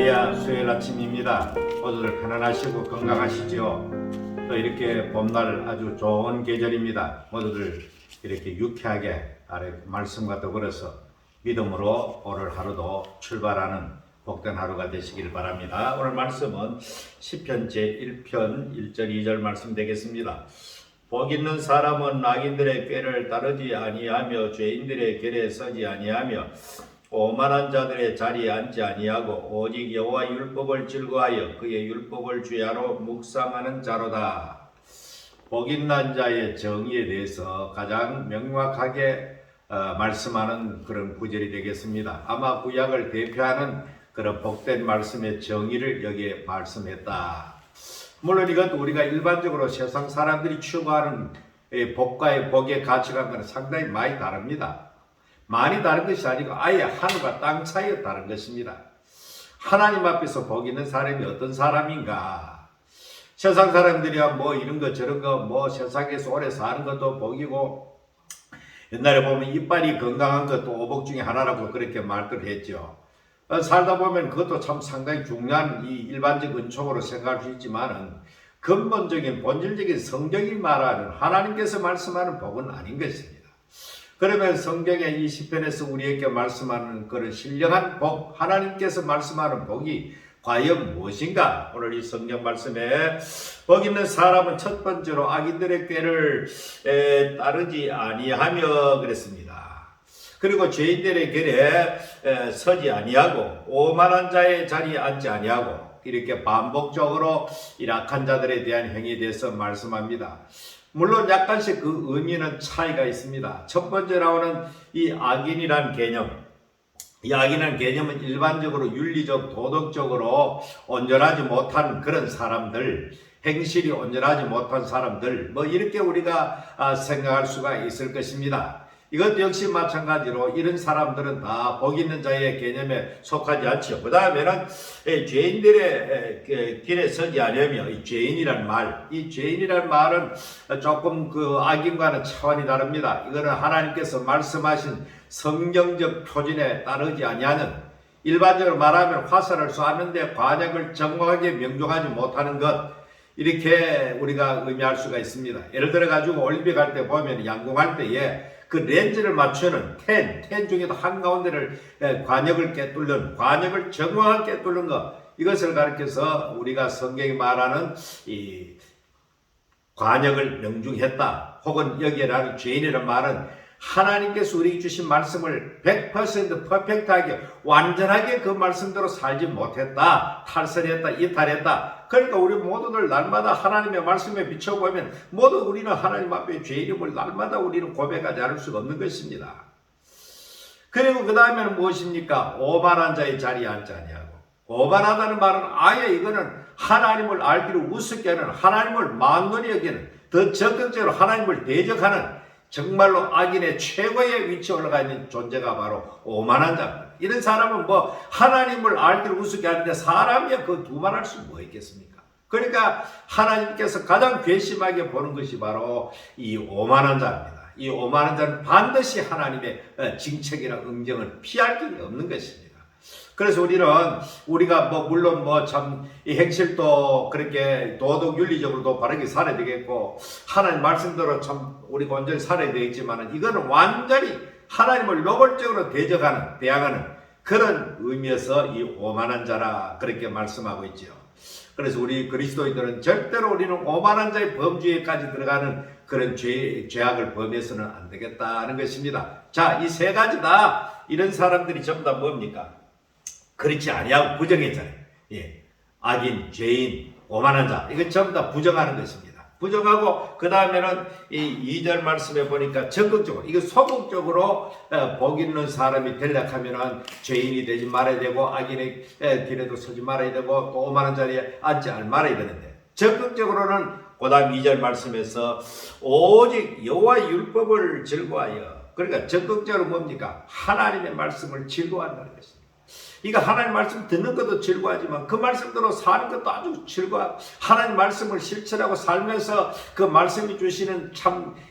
할렐루야, 수요일 아침입니다. 모두들 편안하시고 건강하시지요? 또 이렇게 봄날 아주 좋은 계절입니다. 모두들 이렇게 유쾌하게 말씀과 더불어서 믿음으로 오늘 하루도 출발하는 복된 하루가 되시길 바랍니다. 오늘 말씀은 시편 제1편 1절 2절 말씀 되겠습니다. 복 있는 사람은 악인들의 꾀를 따르지 아니하며 죄인들의 길에 서지 아니하며 오만한 자들의 자리에 앉지 아니하고 오직 여호와 율법을 즐거워하여 그의 율법을 주야로 묵상하는 자로다. 복 있는 자의 정의에 대해서 가장 명확하게 말씀하는 그런 구절이 되겠습니다. 아마 구약을 대표하는 그런 복된 말씀의 정의를 여기에 말씀했다. 물론 이것도 우리가 일반적으로 세상 사람들이 추구하는 복과의 복의 가치관과는 상당히 많이 다릅니다. 많이 다른 것이 아니고 아예 하늘과 땅 사이에 다른 것입니다. 하나님 앞에서 복 있는 사람이 어떤 사람인가? 세상 사람들이야 뭐 이런 거 저런 거 뭐 세상에서 오래 사는 것도 복이고, 옛날에 보면 이빨이 건강한 것도 오복 중에 하나라고 그렇게 말들 했죠. 살다 보면 그것도 참 상당히 중요한 이 일반적 은총으로 생각할 수 있지만은 근본적인 본질적인 성경이 말하는 하나님께서 말씀하는 복은 아닌 것입니다. 그러면 성경의 이 시편에서 우리에게 말씀하는 그런 신령한 복, 하나님께서 말씀하는 복이 과연 무엇인가? 오늘 이 성경 말씀에 복 있는 사람은 첫 번째로 악인들의 꾀를 따르지 아니하며 그랬습니다. 그리고 죄인들의 길에 서지 아니하고 오만한 자의 자리에 앉지 아니하고, 이렇게 반복적으로 이 악한 자들에 대한 행위에 대해서 말씀합니다. 물론 약간씩 그 의미는 차이가 있습니다. 첫 번째 나오는 이 악인이란 개념, 이 악인이란 개념은 일반적으로 윤리적, 도덕적으로 온전하지 못한 그런 사람들, 행실이 온전하지 못한 사람들, 뭐 이렇게 우리가 생각할 수가 있을 것입니다. 이것 역시 마찬가지로 이런 사람들은 다 복 있는 자의 개념에 속하지 않죠. 그 다음에는 죄인들의 길에 서지 않으며, 이 죄인이란 말, 이 죄인이란 말은 조금 그 악인과는 차원이 다릅니다. 이거는 하나님께서 말씀하신 성경적 표준에 따르지 아니하는, 일반적으로 말하면 화살을 쏘았는데 관역을 정확하게 명중하지 못하는 것, 이렇게 우리가 의미할 수가 있습니다. 예를 들어 가지고 올림픽 할 때 보면 양궁할 때에 그 렌즈를 맞추는 텐 중에도 한가운데를 관역을 꿰뚫는, 관역을 정확하게 꿰뚫는 것, 이것을 가르쳐서 우리가 성경이 말하는 이 관역을 명중했다. 혹은 여기에 나는 죄인이라는 말은 하나님께서 우리에게 주신 말씀을 100% 퍼펙트하게 완전하게 그 말씀대로 살지 못했다, 탈선했다, 이탈했다. 그러니까 우리 모두들 날마다 하나님의 말씀에 비춰보면 모두 우리는 하나님 앞에 죄인임을 날마다 우리는 고백하지 않을 수가 없는 것입니다. 그리고 그 다음에는 무엇입니까? 오만한 자의 자리에 앉지 아니하고. 오만하다는 말은 아예 이거는 하나님을 알기를 우습게 하는, 하나님을 만론히 여기는, 더 적극적으로 하나님을 대적하는 정말로 악인의 최고의 위치에 올라가 있는 존재가 바로 오만한 자입니다. 이런 사람은 뭐 하나님을 알기를 우습게 하는데 사람이야 그 두말할 수 뭐 있겠습니까? 그러니까 하나님께서 가장 괘씸하게 보는 것이 바로 이 오만한 자입니다. 이 오만한 자는 반드시 하나님의 징책이나 응정을 피할 길이 없는 것입니다. 그래서 우리가 뭐 물론 뭐 참 이 행실도 그렇게 도덕 윤리적으로도 바르게 살아야 되겠고 하나님 말씀대로 참 우리가 온전히 살아야 되겠지만은 이거는 완전히 하나님을 노골적으로 대항하는 그런 의미에서 이 오만한 자라 그렇게 말씀하고 있죠. 그래서 우리 그리스도인들은 절대로 우리는 오만한 자의 범주에까지 들어가는 그런 죄악을 범해서는 안 되겠다는 것입니다. 자, 이 세 가지 다 이런 사람들이 전부 다 뭡니까? 그렇지 아니하고 부정했잖아요. 예. 악인, 죄인, 오만한 자, 이거 전부 다 부정하는 것입니다. 부정하고 그 다음에는 이 2절 말씀에 보니까 적극적으로, 이거 소극적으로 복 있는 사람이 되려면 죄인이 되지 말아야 되고 악인의 길에도 서지 말아야 되고 또 오만한 자리에 앉지 말아야 되는데, 적극적으로는 그 다음 2절 말씀에서 오직 여호와의 율법을 즐거워하여, 그러니까 적극적으로 뭡니까? 하나님의 말씀을 즐거워한다는 것입니다. 이거 하나님 말씀 듣는 것도 즐거워하지만 그 말씀대로 사는 것도 아주 즐거워. 하나님 말씀을 실천하고 살면서 그 말씀이 주시는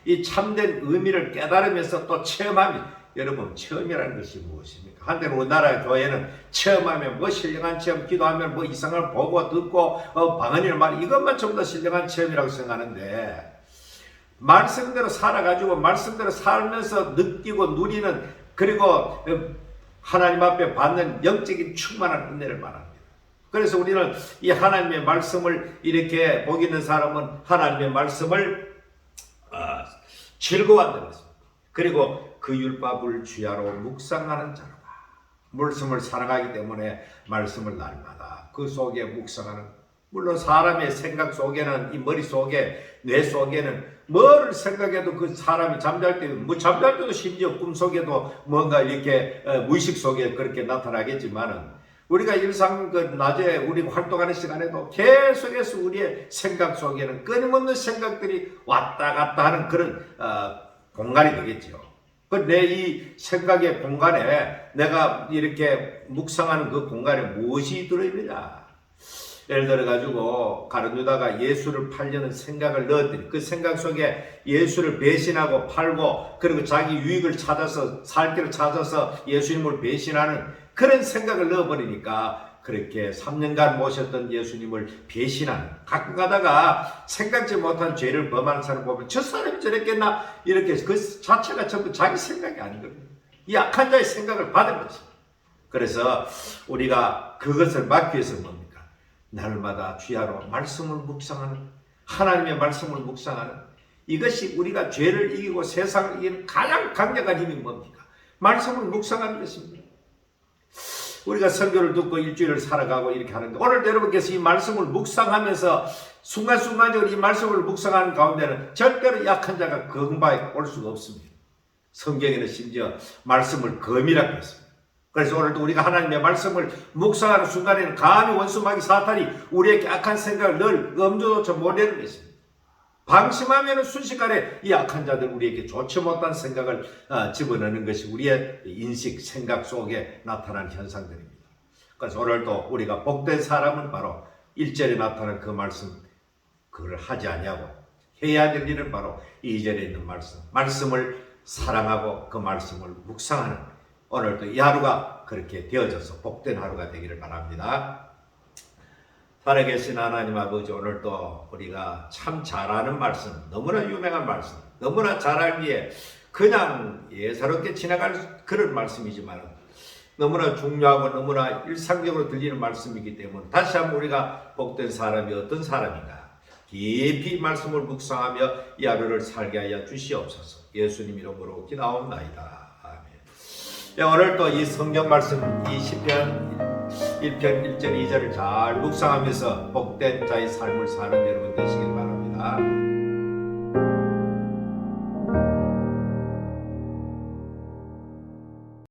이 참된 의미를 깨달으면서 또 체험하면, 여러분 체험이라는 것이 무엇입니까? 한때는 우리나라 교회는 체험하면 뭐 신령한 체험, 기도하면 뭐 이상을 보고 듣고 방언이란 말 이것만 전부 다 신령한 체험이라고 생각하는데 말씀대로 살아가지고 말씀대로 살면서 느끼고 누리는 그리고 하나님 앞에 받는 영적인 충만한 은혜를 말합니다. 그래서 우리는 이 하나님의 말씀을 이렇게 복 있는 사람은 하나님의 말씀을 즐거워한다는 것입니다. 그리고 그 율법을 주야로 묵상하는 자로다. 말씀을 사랑하기 때문에 말씀을 날마다 그 속에 묵상하는, 물론 사람의 생각 속에는 이 머릿속에 뇌 속에는 뭐를 생각해도 그 사람이 잠잘 때, 뭐 잠잘 때도 심지어 꿈속에도 뭔가 이렇게 무의식 속에 그렇게 나타나겠지만은 우리가 일상 그 낮에 우리 활동하는 시간에도 계속해서 우리의 생각 속에는 끊임없는 생각들이 왔다 갔다 하는 그런 공간이 되겠죠. 내 이 생각의 공간에 내가 이렇게 묵상하는 그 공간에 무엇이 들어있느냐. 예를 들어 가지고 가룟 유다가 예수를 팔려는 생각을 넣었더니 그 생각 속에 예수를 배신하고 팔고 그리고 자기 유익을 찾아서 살 길을 찾아서 예수님을 배신하는 그런 생각을 넣어버리니까 그렇게 3년간 모셨던 예수님을 배신하는, 가끔 가다가 생각지 못한 죄를 범하는 사람 보면 저 사람이 저랬겠나 이렇게 그 자체가 전부 자기 생각이 아니거든요. 이 악한 자의 생각을 받은 것입니다. 그래서 우리가 그것을 막기 위해서 뭡니까? 날마다 주야로 말씀을 묵상하는, 하나님의 말씀을 묵상하는, 이것이 우리가 죄를 이기고 세상을 이기는 가장 강력한 힘이 뭡니까? 말씀을 묵상하는 것입니다. 우리가 설교를 듣고 일주일을 살아가고 이렇게 하는데 오늘 여러분께서 이 말씀을 묵상하면서 순간순간적으로 이 말씀을 묵상하는 가운데는 절대로 약한 자가 근바에 올 수가 없습니다. 성경에는 심지어 말씀을 검이라고 했습니다. 그래서 오늘도 우리가 하나님의 말씀을 묵상하는 순간에는 감히 원수마귀 사탄이 우리에게 악한 생각을 늘 엄두조차 못 내는 것입니다. 방심하면 순식간에 이 악한 자들 우리에게 좋지 못한 생각을 집어넣는 것이 우리의 인식, 생각 속에 나타나는 현상들입니다. 그래서 오늘도 우리가 복된 사람은 바로 1절에 나타난 그 말씀, 그걸 하지 아니하고 해야 될 일은 바로 2절에 있는 말씀, 말씀을 사랑하고 그 말씀을 묵상하는, 오늘도 이 하루가 그렇게 되어져서 복된 하루가 되기를 바랍니다. 살아계신 하나님 아버지, 오늘도 우리가 참 잘 아는 말씀, 너무나 유명한 말씀, 너무나 잘 알기에 그냥 예사롭게 지나갈 그런 말씀이지만 너무나 중요하고 너무나 일상적으로 들리는 말씀이기 때문에 다시 한번 우리가 복된 사람이 어떤 사람인가 깊이 말씀을 묵상하며 이 하루를 살게 하여 주시옵소서. 예수님 이름으로 기도하옵나이다. 아멘. 오늘도 이 성경 말씀, 이 시편 1편 1절 2절을 잘 묵상하면서 복된 자의 삶을 사는 여러분 되시길 바랍니다.